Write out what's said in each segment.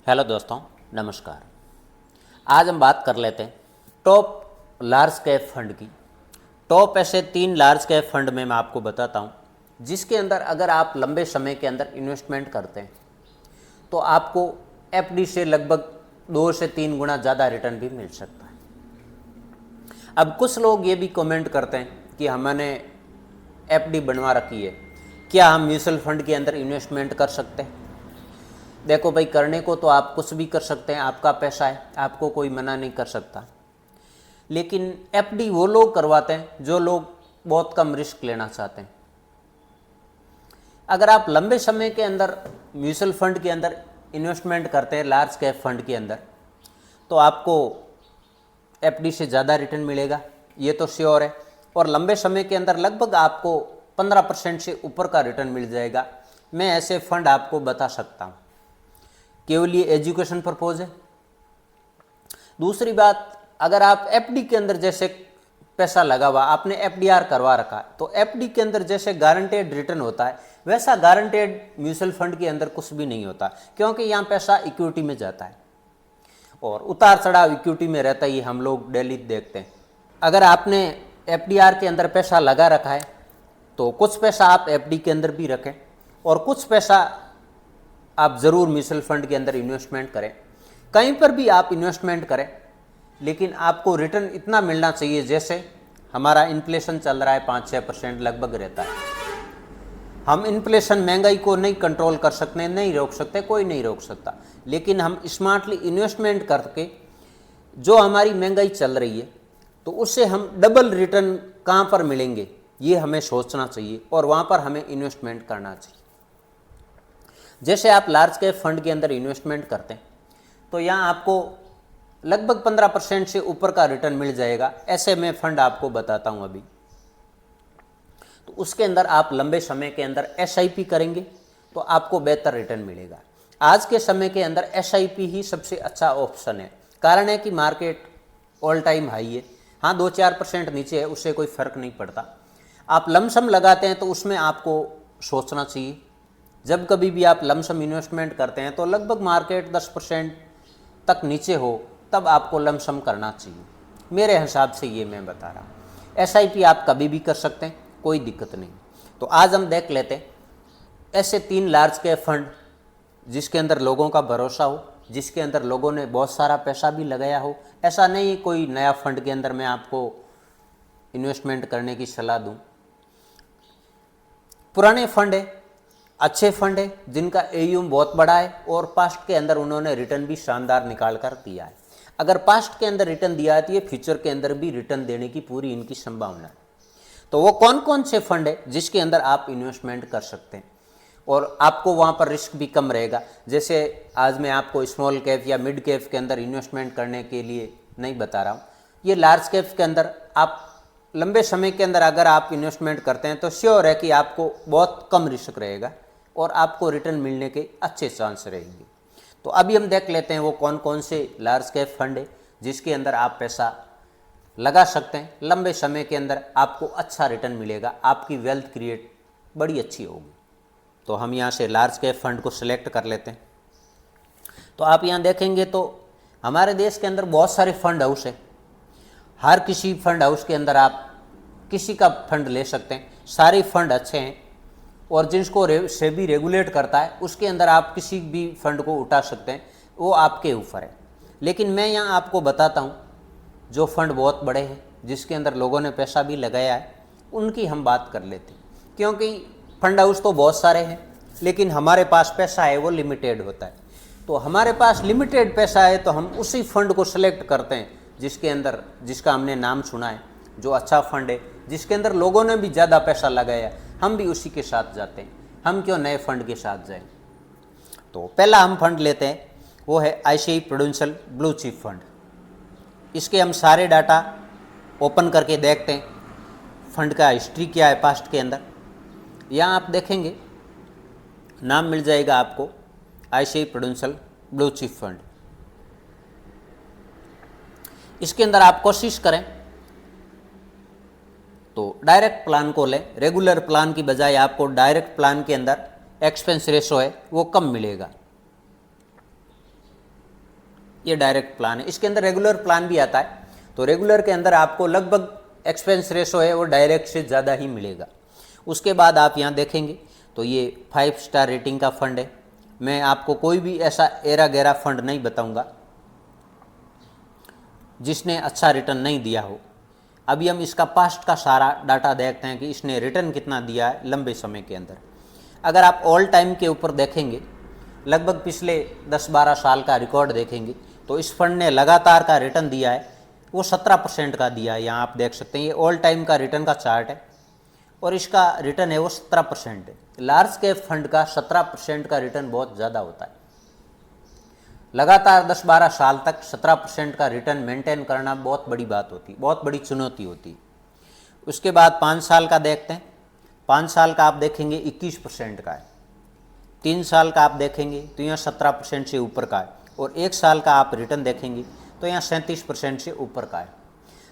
Hello दोस्तों, नमस्कार। आज हम बात कर लेते हैं टॉप लार्ज कैप फंड की। टॉप ऐसे 3 लार्ज कैप फंड में मैं आपको बताता हूं, जिसके अंदर अगर आप लंबे समय के अंदर इन्वेस्टमेंट करते हैं तो आपको एफडी से लगभग 2 से 3 गुना ज़्यादा रिटर्न भी मिल सकता है। अब कुछ लोग ये भी कमेंट करते हैं कि हमने एफडी बनवा रखी है, क्या हम म्यूचुअल फंड के अंदर इन्वेस्टमेंट कर सकते हैं? देखो भाई, करने को तो आप कुछ भी कर सकते हैं, आपका पैसा है, आपको कोई मना नहीं कर सकता। लेकिन एफडी वो लोग करवाते हैं जो लोग बहुत कम रिस्क लेना चाहते हैं। अगर आप लंबे समय के अंदर म्यूचुअल फंड के अंदर इन्वेस्टमेंट करते हैं, लार्ज कैप फंड के अंदर, तो आपको एफडी से ज़्यादा रिटर्न मिलेगा, ये तो श्योर है। और लंबे समय के अंदर लगभग आपको 15% से ऊपर का रिटर्न मिल जाएगा। मैं ऐसे फंड आपको बता सकता हूँ, केवल ये एजुकेशन पर्पज है। दूसरी बात, अगर आप एफडी के अंदर जैसे पैसा लगा हुआ, आपने एफडीआर करवा रखा है, तो एफडी के अंदर जैसे गारंटेड रिटर्न होता है, वैसा गारंटेड म्यूचुअल फंड के अंदर कुछ भी नहीं होता, क्योंकि यहाँ पैसा इक्विटी में जाता है और उतार चढ़ाव इक्विटी में रहता ही, हम लोग डेली देखते हैं। अगर आपने एफडीआर के अंदर पैसा लगा रखा है तो कुछ पैसा आप एफडी के अंदर भी रखें और कुछ पैसा आप ज़रूर म्यूचुअल फंड के अंदर इन्वेस्टमेंट करें। कहीं पर भी आप इन्वेस्टमेंट करें, लेकिन आपको रिटर्न इतना मिलना चाहिए जैसे हमारा इन्फ्लेशन चल रहा है, 5-6% लगभग रहता है। हम इन्फ्लेशन, महंगाई को नहीं कंट्रोल कर सकते, नहीं रोक सकते, कोई नहीं रोक सकता, लेकिन हम स्मार्टली इन्वेस्टमेंट करके जो हमारी महंगाई चल रही है तो उससे हम डबल रिटर्न कहाँ पर मिलेंगे, ये हमें सोचना चाहिए और वहाँ पर हमें इन्वेस्टमेंट करना चाहिए। जैसे आप लार्ज कैप फंड के अंदर इन्वेस्टमेंट करते हैं तो यहाँ आपको लगभग 15% से ऊपर का रिटर्न मिल जाएगा। ऐसे मैं फंड आपको बताता हूँ अभी। तो उसके अंदर आप लंबे समय के अंदर एसआईपी करेंगे तो आपको बेहतर रिटर्न मिलेगा। आज के समय के अंदर एसआईपी ही सबसे अच्छा ऑप्शन है। कारण है कि मार्केट ऑल टाइम हाई है। हाँ, 2-4% नीचे है, उससे कोई फर्क नहीं पड़ता। आप लमसम लगाते हैं तो उसमें आपको सोचना चाहिए। जब कभी भी आप लमसम इन्वेस्टमेंट करते हैं तो लगभग मार्केट 10% तक नीचे हो तब आपको लमसम करना चाहिए। मेरे हिसाब से ये मैं बता रहा हूँ। एसआईपी आप कभी भी कर सकते हैं, कोई दिक्कत नहीं। तो आज हम देख लेते हैं ऐसे 3 लार्ज कैप फंड जिसके अंदर लोगों का भरोसा हो, जिसके अंदर लोगों ने बहुत सारा पैसा भी लगाया हो। ऐसा नहीं कोई नया फंड के अंदर मैं आपको इन्वेस्टमेंट करने की सलाह दूँ। पुराने फंड है, अच्छे फंड है, जिनका एयूएम बहुत बड़ा है और पास्ट के अंदर उन्होंने रिटर्न भी शानदार निकाल कर दिया है। अगर पास्ट के अंदर रिटर्न दिया है तो ये फ्यूचर के अंदर भी रिटर्न देने की पूरी इनकी संभावना है। तो वो कौन कौन से फंड है जिसके अंदर आप इन्वेस्टमेंट कर सकते हैं और आपको वहाँ पर रिस्क भी कम रहेगा। जैसे आज मैं आपको स्मॉल कैप या मिड कैप के अंदर इन्वेस्टमेंट करने के लिए नहीं बता रहा हूँ। ये लार्ज कैप के अंदर आप लंबे समय के अंदर अगर आप इन्वेस्टमेंट करते हैं तो श्योर है कि आपको बहुत कम रिस्क रहेगा और आपको रिटर्न मिलने के अच्छे चांस रहेंगे। तो अभी हम देख लेते हैं वो कौन कौन से लार्ज कैप फंड है जिसके अंदर आप पैसा लगा सकते हैं। लंबे समय के अंदर आपको अच्छा रिटर्न मिलेगा, आपकी वेल्थ क्रिएट बड़ी अच्छी होगी। तो हम यहाँ से लार्ज कैप फंड को सिलेक्ट कर लेते हैं। तो आप यहाँ देखेंगे तो हमारे देश के अंदर बहुत सारे फंड हाउस है। हर किसी फंड हाउस के अंदर आप किसी का फंड ले सकते हैं। सारे फंड अच्छे हैं और जिसको सेबी रेगुलेट करता है उसके अंदर आप किसी भी फंड को उठा सकते हैं, वो आपके ऊपर है। लेकिन मैं यहाँ आपको बताता हूँ जो फंड बहुत बड़े हैं, जिसके अंदर लोगों ने पैसा भी लगाया है, उनकी हम बात कर लेते हैं। क्योंकि फंड हाउस तो बहुत सारे हैं लेकिन हमारे पास पैसा है वो लिमिटेड होता है। तो हमारे पास लिमिटेड पैसा है तो हम उसी फंड को सिलेक्ट करते हैं जिसके अंदर, जिसका हमने नाम सुना है, जो अच्छा फंड है, जिसके अंदर लोगों ने भी ज़्यादा पैसा लगाया, हम भी उसी के साथ जाते हैं। हम क्यों नए फंड के साथ जाएं? तो पहला हम फंड लेते हैं, वो है ICI prudential blue chip fund. इसके हम सारे डाटा ओपन करके देखते हैं, फंड का हिस्ट्री क्या है पास्ट के अंदर। यहाँ आप देखेंगे नाम मिल जाएगा आपको ICI prudential blue chip fund. इसके अंदर आप कोशिश करें तो डायरेक्ट प्लान को लें। रेगुलर प्लान की बजाय आपको डायरेक्ट प्लान के अंदर एक्सपेंस रेशो है वो कम मिलेगा। ये डायरेक्ट प्लान है। इसके अंदर रेगुलर प्लान भी आता है, तो रेगुलर के अंदर आपको लगभग एक्सपेंस रेशो है वो डायरेक्ट से ज़्यादा ही मिलेगा। उसके बाद आप यहाँ देखेंगे तो ये 5 स्टार रेटिंग का फंड है। मैं आपको कोई भी ऐसा एरा गैरा फंड नहीं बताऊंगा जिसने अच्छा रिटर्न नहीं दिया हो। अभी हम इसका पास्ट का सारा डाटा देखते हैं कि इसने रिटर्न कितना दिया है लंबे समय के अंदर। अगर आप ऑल टाइम के ऊपर देखेंगे, लगभग पिछले 10-12 साल का रिकॉर्ड देखेंगे, तो इस फंड ने लगातार का रिटर्न दिया है वो 17% का दिया है। यहाँ आप देख सकते हैं ये ऑल टाइम का रिटर्न का चार्ट है और इसका रिटर्न है वो 17% है। लार्ज कैप फंड का 17% का रिटर्न बहुत ज़्यादा होता है। लगातार 10-12 साल तक 17% का रिटर्न मेंटेन करना बहुत बड़ी बात होती है, बहुत बड़ी चुनौती होती है। उसके बाद 5 साल का देखते हैं। 5 साल का आप देखेंगे 21% का है। 3 साल का आप देखेंगे तो यहाँ 17% से ऊपर का है और 1 साल का आप रिटर्न देखेंगे तो यहाँ 37% से ऊपर का है।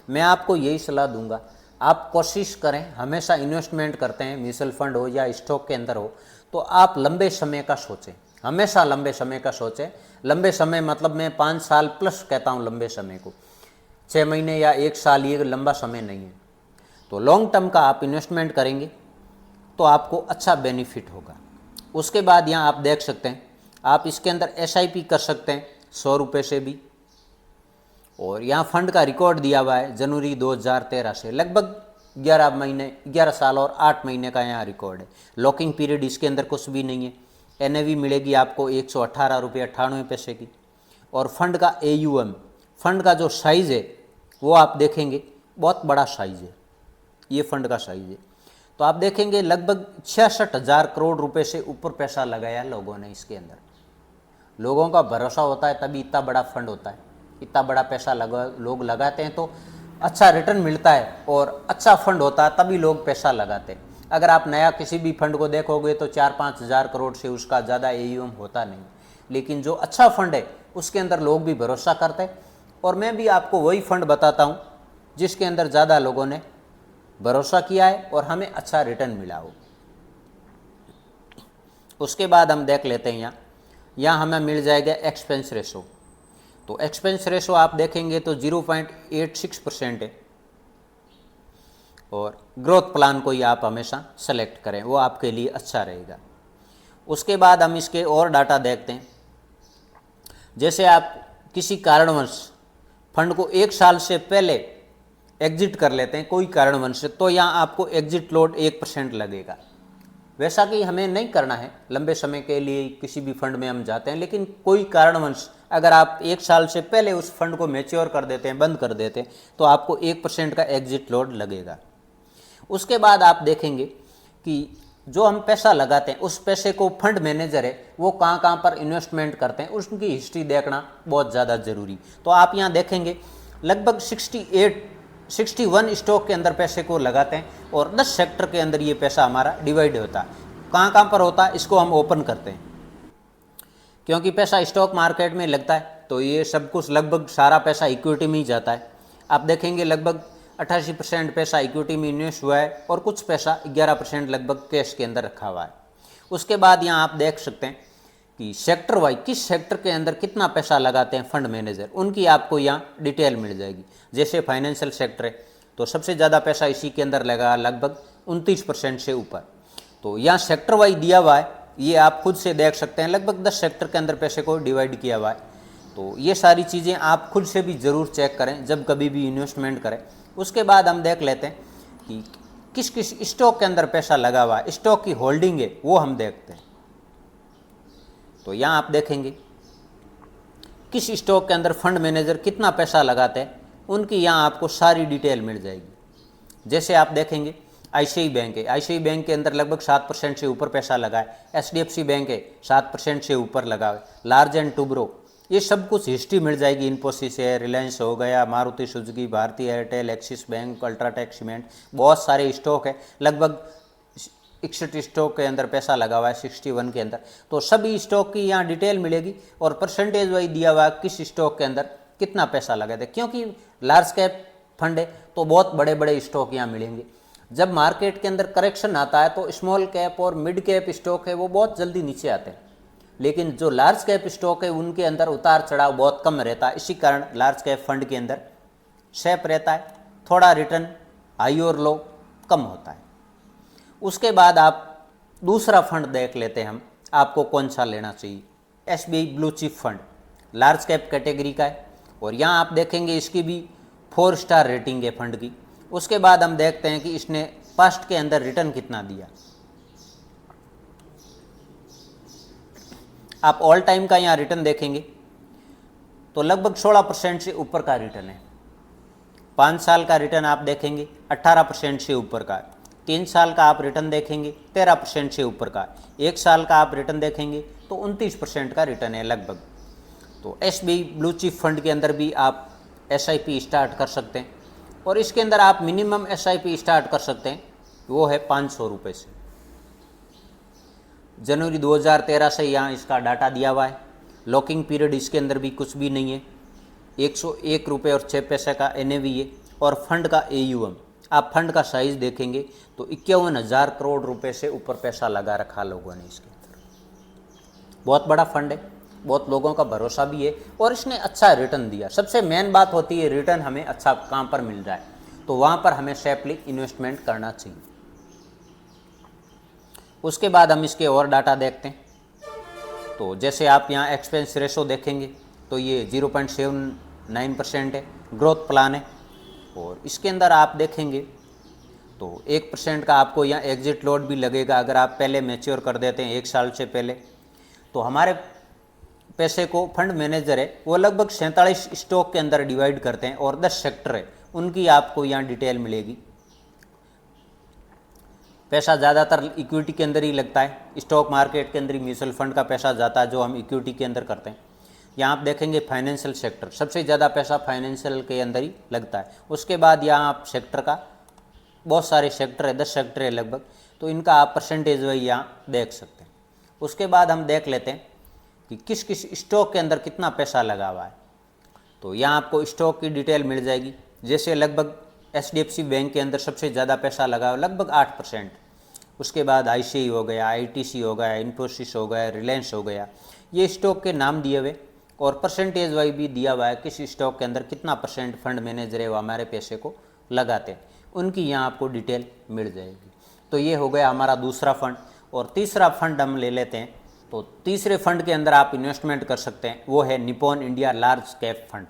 मैं आपको यही सलाह दूंगा, आप कोशिश करें, हमेशा इन्वेस्टमेंट करते हैं म्यूचुअल फंड हो या स्टॉक के अंदर हो, तो आप लंबे समय का सोचें, हमेशा लंबे समय का सोचें। लंबे समय मतलब मैं 5 साल प्लस कहता हूँ लंबे समय को, 6 महीने या 1 साल ये लंबा समय नहीं है। तो लॉन्ग टर्म का आप इन्वेस्टमेंट करेंगे तो आपको अच्छा बेनिफिट होगा। उसके बाद यहाँ आप देख सकते हैं, आप इसके अंदर SIP कर सकते हैं 100 रुपये से भी। और यहाँ फंड का रिकॉर्ड दिया हुआ है जनवरी 2013 से, लगभग 11 साल और 8 महीने का यहाँ रिकॉर्ड है। लॉकिंग पीरियड इसके अंदर कुछ भी नहीं है। NAV मिलेगी आपको 118 रुपये 98 पैसे की। और फंड का AUM, फंड का जो साइज़ है वो आप देखेंगे बहुत बड़ा साइज़ है, ये फंड का साइज़ है। तो आप देखेंगे लगभग 66,000 करोड़ रुपए से ऊपर पैसा लगाया लोगों ने इसके अंदर। लोगों का भरोसा होता है तभी इतना बड़ा फंड होता है, इतना बड़ा पैसा लोग लगाते हैं तो अच्छा रिटर्न मिलता है, और अच्छा फंड होता है तभी लोग पैसा लगाते हैं। अगर आप नया किसी भी फंड को देखोगे तो 4-5 हज़ार करोड़ से उसका ज़्यादा AUM होता नहीं, लेकिन जो अच्छा फंड है उसके अंदर लोग भी भरोसा करते हैं। और मैं भी आपको वही फंड बताता हूँ जिसके अंदर ज़्यादा लोगों ने भरोसा किया है और हमें अच्छा रिटर्न मिला हो। उसके बाद हम देख लेते हैं यहाँ हमें मिल जाएगा एक्सपेंस रेशो। तो एक्सपेंस रेशो आप देखेंगे तो 0.86% है। और ग्रोथ प्लान को ही आप हमेशा सेलेक्ट करें, वो आपके लिए अच्छा रहेगा। उसके बाद हम इसके और डाटा देखते हैं। जैसे आप किसी कारणवश फंड को 1 साल से पहले एग्जिट कर लेते हैं कोई कारणवश से, तो यहाँ आपको एग्जिट लोड 1% लगेगा। वैसा कि हमें नहीं करना है, लंबे समय के लिए किसी भी फंड में हम जाते हैं, लेकिन कोई कारणवश अगर आप 1 साल से पहले उस फंड को मैच्योर कर देते हैं, बंद कर देते हैं, तो आपको 1% का एग्जिट लोड लगेगा। उसके बाद आप देखेंगे कि जो हम पैसा लगाते हैं उस पैसे को फंड मैनेजर है वो कहाँ कहाँ पर इन्वेस्टमेंट करते हैं उसकी हिस्ट्री देखना बहुत ज़्यादा ज़रूरी। तो आप यहाँ देखेंगे लगभग 61 स्टॉक के अंदर पैसे को लगाते हैं और 10 सेक्टर के अंदर ये पैसा हमारा डिवाइड होता है। कहाँ कहाँ पर होता है इसको हम ओपन करते हैं, क्योंकि पैसा स्टॉक मार्केट में लगता है तो ये सब कुछ लगभग सारा पैसा इक्विटी में ही जाता है। आप देखेंगे लगभग 88% पैसा इक्विटी में इन्वेस्ट हुआ है और कुछ पैसा 11% लगभग कैश के अंदर रखा हुआ है। उसके बाद यहाँ आप देख सकते हैं कि सेक्टर वाइज किस सेक्टर के अंदर कितना पैसा लगाते हैं फंड मैनेजर, उनकी आपको यहाँ डिटेल मिल जाएगी। जैसे फाइनेंशियल सेक्टर है तो सबसे ज़्यादा पैसा इसी के अंदर लगा लगभग 29% से ऊपर। तो यहाँ सेक्टर वाइज दिया हुआ है, ये आप खुद से देख सकते हैं, लगभग 10 सेक्टर के अंदर पैसे को डिवाइड किया हुआ है। तो ये सारी चीज़ें आप खुद से भी ज़रूर चेक करें जब कभी भी इन्वेस्टमेंट करें। उसके बाद हम देख लेते हैं कि किस किस स्टॉक के अंदर पैसा लगा हुआ है, स्टॉक की होल्डिंग है वो हम देखते हैं। तो यहाँ आप देखेंगे किस स्टॉक के अंदर फंड मैनेजर कितना पैसा लगाते हैं, उनकी यहाँ आपको सारी डिटेल मिल जाएगी। जैसे आप देखेंगे ICICI बैंक है, ICICI बैंक के अंदर लगभग 7% से ऊपर पैसा लगा है। HDFC बैंक है 7% से ऊपर लगा है। लार्ज एंड टूब्रो, ये सब कुछ हिस्ट्री मिल जाएगी। इन्फोसिस है, रिलायंस हो गया, मारुति सुजुकी, भारतीय Airtel, axis bank, UltraTech cement, बहुत सारे स्टॉक है। लगभग 61 स्टॉक के अंदर पैसा लगा हुआ है 61 के अंदर। तो सभी स्टॉक की यहाँ डिटेल मिलेगी और परसेंटेज वाइज दिया हुआ है किस स्टॉक के अंदर कितना पैसा लगा था। क्योंकि लार्ज कैप फंड है तो बहुत बड़े बड़े स्टॉक यहाँ मिलेंगे। जब मार्केट के अंदर करेक्शन आता है तो स्मॉल कैप और मिड कैप स्टॉक है वो बहुत जल्दी नीचे आते हैं, लेकिन जो लार्ज कैप स्टॉक है उनके अंदर उतार चढ़ाव बहुत कम रहता है, इसी कारण लार्ज कैप फंड के अंदर शेप रहता है, थोड़ा रिटर्न हाई और लो कम होता है। उसके बाद आप दूसरा फंड देख लेते हैं हम, आपको कौन सा लेना चाहिए। SBI blue chip fund large cap category का है और यहाँ आप देखेंगे इसकी भी 4 स्टार रेटिंग है फंड की। उसके बाद हम देखते हैं कि इसने पास्ट के अंदर रिटर्न कितना दिया। आप ऑल टाइम का यहाँ रिटर्न देखेंगे तो लगभग 16% से ऊपर का रिटर्न है। 5 साल का रिटर्न आप देखेंगे 18% से ऊपर का, 3 साल का आप रिटर्न देखेंगे 13% से ऊपर का, 1 साल का आप रिटर्न देखेंगे तो 29% का रिटर्न है लगभग। तो SBI ब्लू चिप फंड के अंदर भी आप SIP स्टार्ट कर सकते हैं और इसके अंदर आप मिनिमम SIP स्टार्ट कर सकते हैं, वो है 500 रुपये से। जनवरी 2013 से यहाँ इसका डाटा दिया हुआ है। लॉकिंग पीरियड इसके अंदर भी कुछ भी नहीं है। 101 रुपये और 6 पैसे का NAV है और फंड का AUM, आप फंड का साइज देखेंगे तो 51,000 करोड़ रुपए से ऊपर पैसा लगा रखा लोगों ने इसके अंदर। बहुत बड़ा फंड है, बहुत लोगों का भरोसा भी है और इसने अच्छा रिटर्न दिया। सबसे मेन बात होती है रिटर्न हमें अच्छा कहाँ पर मिल रहा है, तो वहाँ पर हमें सेफली इन्वेस्टमेंट करना चाहिए। उसके बाद हम इसके और डाटा देखते हैं। तो जैसे आप यहाँ एक्सपेंस रेशो देखेंगे तो ये 0.79% है, ग्रोथ प्लान है और इसके अंदर आप देखेंगे तो 1% का आपको यहाँ एग्जिट लोड भी लगेगा अगर आप पहले मैच्योर कर देते हैं 1 साल से पहले। तो हमारे पैसे को फंड मैनेजर है वो लगभग 47 स्टॉक के अंदर डिवाइड करते हैं और 10 सेक्टर है, उनकी आपको यहाँ डिटेल मिलेगी। पैसा ज़्यादातर इक्विटी के अंदर ही लगता है, स्टॉक मार्केट के अंदर ही म्यूचुअल फंड का पैसा जाता है जो हम इक्विटी के अंदर करते हैं। यहाँ आप देखेंगे फाइनेंशियल सेक्टर, सबसे ज़्यादा पैसा फाइनेंशियल के अंदर ही लगता है। उसके बाद यहाँ आप सेक्टर का बहुत सारे सेक्टर है, 10 सेक्टर है लगभग, तो इनका आप परसेंटेज वही यहाँ देख सकते हैं। उसके बाद हम देख लेते हैं कि किस किस स्टॉक के अंदर कितना पैसा लगा हुआ है। तो यहाँ आपको स्टॉक की डिटेल मिल जाएगी। जैसे लगभग HDFC बैंक के अंदर सबसे ज़्यादा पैसा लगा हुआ लगभग 8%। उसके बाद ICI हो गया, ITC हो गया, इन्फोसिस हो गया, रिलायंस हो गया, ये स्टॉक के नाम दिए हुए और परसेंटेज वाइज भी दिया हुआ है किस स्टॉक के अंदर कितना परसेंट फंड मैनेजर है वो हमारे पैसे को लगाते हैं, उनकी यहाँ आपको डिटेल मिल जाएगी। तो ये हो गया हमारा दूसरा फंड। और तीसरा फंड हम ले लेते हैं। तो तीसरे फंड के अंदर आप इन्वेस्टमेंट कर सकते हैं, वो है Nippon India large cap fund.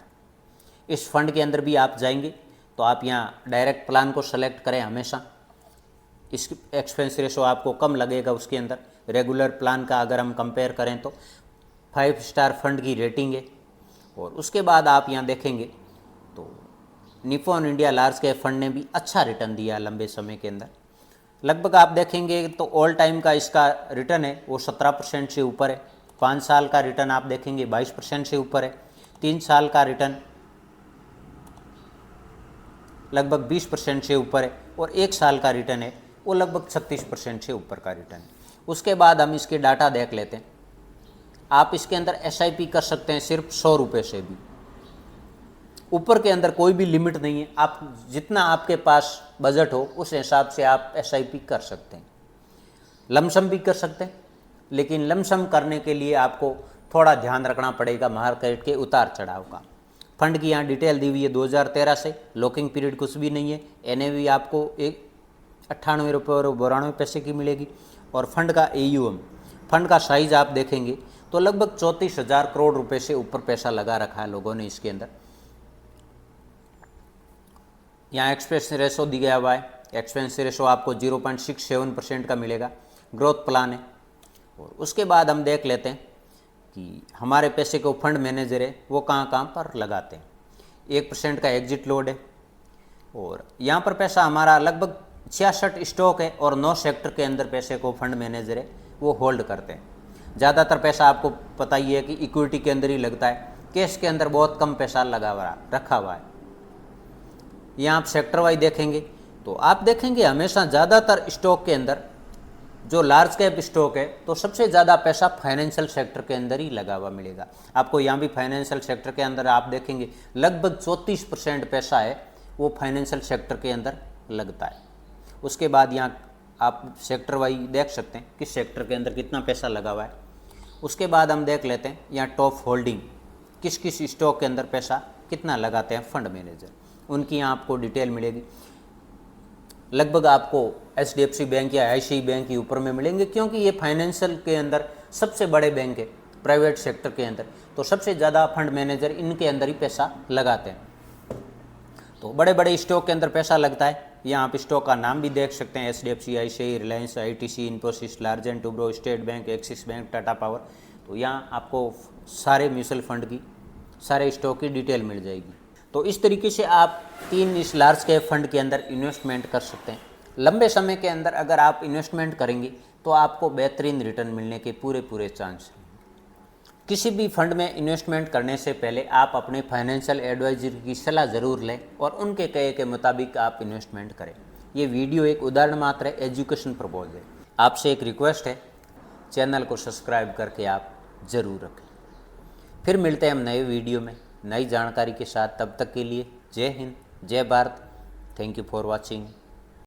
इस फंड के अंदर भी आप जाएंगे तो आप यहाँ डायरेक्ट प्लान को सेलेक्ट करें हमेशा, इस एक्सपेंस रेशो आपको कम लगेगा उसके अंदर। रेगुलर प्लान का अगर हम कंपेयर करें तो 5 स्टार फंड की रेटिंग है। और उसके बाद आप यहाँ देखेंगे तो Nippon India large cap fund ने भी अच्छा रिटर्न दिया लंबे समय के अंदर। लगभग आप देखेंगे तो ऑल टाइम का इसका रिटर्न है वो 17% से ऊपर है। 5 साल का रिटर्न आप देखेंगे 22% से ऊपर है। 3 साल का रिटर्न लगभग 20% से ऊपर है और 1 साल का रिटर्न है वो लगभग 36% से ऊपर का रिटर्न है। उसके बाद हम इसके डाटा देख लेते हैं। आप इसके अंदर SIP कर सकते हैं सिर्फ 100 रुपये से भी, ऊपर के अंदर कोई भी लिमिट नहीं है। आप जितना आपके पास बजट हो उस हिसाब से आप SIP कर सकते हैं। लमसम भी कर सकते हैं, लेकिन लमसम करने के लिए आपको थोड़ा ध्यान रखना पड़ेगा मार्केट के उतार चढ़ाव का। फंड की यहाँ डिटेल दी हुई है 2013 से, लॉकिंग पीरियड कुछ भी नहीं है। NAV आपको 98 रुपये और 92 पैसे की मिलेगी। और फंड का AUM, फंड का साइज आप देखेंगे तो लगभग 34,000 करोड़ रुपए से ऊपर पैसा लगा रखा है लोगों ने इसके अंदर। यहाँ एक्सपेंस रेशो दिया हुआ है, एक्सपेंस रेशो आपको 0.67% का मिलेगा। ग्रोथ प्लान है। और उसके बाद हम देख लेते हैं कि हमारे पैसे को फंड मैनेजर है वो कहाँ कहाँ पर लगाते हैं। 1% का एग्जिट लोड है और यहाँ पर पैसा हमारा लगभग 66 स्टॉक है और 9 सेक्टर के अंदर पैसे को फंड मैनेजर है वो होल्ड करते हैं। ज़्यादातर पैसा आपको पता ही है कि इक्विटी के अंदर ही लगता है, कैश के अंदर बहुत कम पैसा लगा हुआ रखा हुआ है। यहाँ आप सेक्टर वाइज देखेंगे तो आप देखेंगे हमेशा ज़्यादातर स्टॉक के अंदर जो लार्ज कैप स्टॉक है तो सबसे ज़्यादा पैसा फाइनेंशियल सेक्टर के अंदर ही लगा हुआ मिलेगा आपको। यहाँ भी फाइनेंशियल सेक्टर के अंदर आप देखेंगे लगभग 34% पैसा है वो फाइनेंशियल सेक्टर के अंदर लगता है। उसके बाद यहाँ आप सेक्टर वाइज देख सकते हैं किस सेक्टर के अंदर कितना पैसा लगा हुआ है। उसके बाद हम देख लेते हैं यहाँ टॉप होल्डिंग, किस किस स्टॉक के अंदर पैसा कितना लगाते हैं फंड मैनेजर, उनकी यहाँ आपको डिटेल मिलेगी। लगभग आपको HDFC बैंक या ICICI बैंक के ऊपर में मिलेंगे, क्योंकि ये फाइनेंशियल के अंदर सबसे बड़े बैंक है प्राइवेट सेक्टर के अंदर, तो सबसे ज़्यादा फंड मैनेजर इनके अंदर ही पैसा लगाते हैं। तो बड़े बड़े स्टॉक के अंदर पैसा लगता है। यहाँ आप स्टॉक का नाम भी देख सकते हैं, HDFC, ICICI, Reliance, ITC, Infosys, Larsen Toubro, state bank, axis bank, Tata power. तो यहाँ आपको सारे म्यूचुअल फंड की, सारे स्टॉक की डिटेल मिल जाएगी। तो इस तरीके से आप 3 इस लार्ज कैप फंड के अंदर इन्वेस्टमेंट कर सकते हैं। लंबे समय के अंदर अगर आप इन्वेस्टमेंट करेंगे तो आपको बेहतरीन रिटर्न मिलने के पूरे चांस हैं। किसी भी फंड में इन्वेस्टमेंट करने से पहले आप अपने फाइनेंशियल एडवाइजर की सलाह ज़रूर लें और उनके कहे के मुताबिक आप इन्वेस्टमेंट करें। ये वीडियो एक उदाहरण मात्र है, एजुकेशन पर्पज़ है। आपसे एक रिक्वेस्ट है, चैनल को सब्सक्राइब करके आप ज़रूर रखें। फिर मिलते हैं हम नए वीडियो में नई जानकारी के साथ। तब तक के लिए जय हिंद, जय Bharat. Thank you for watching.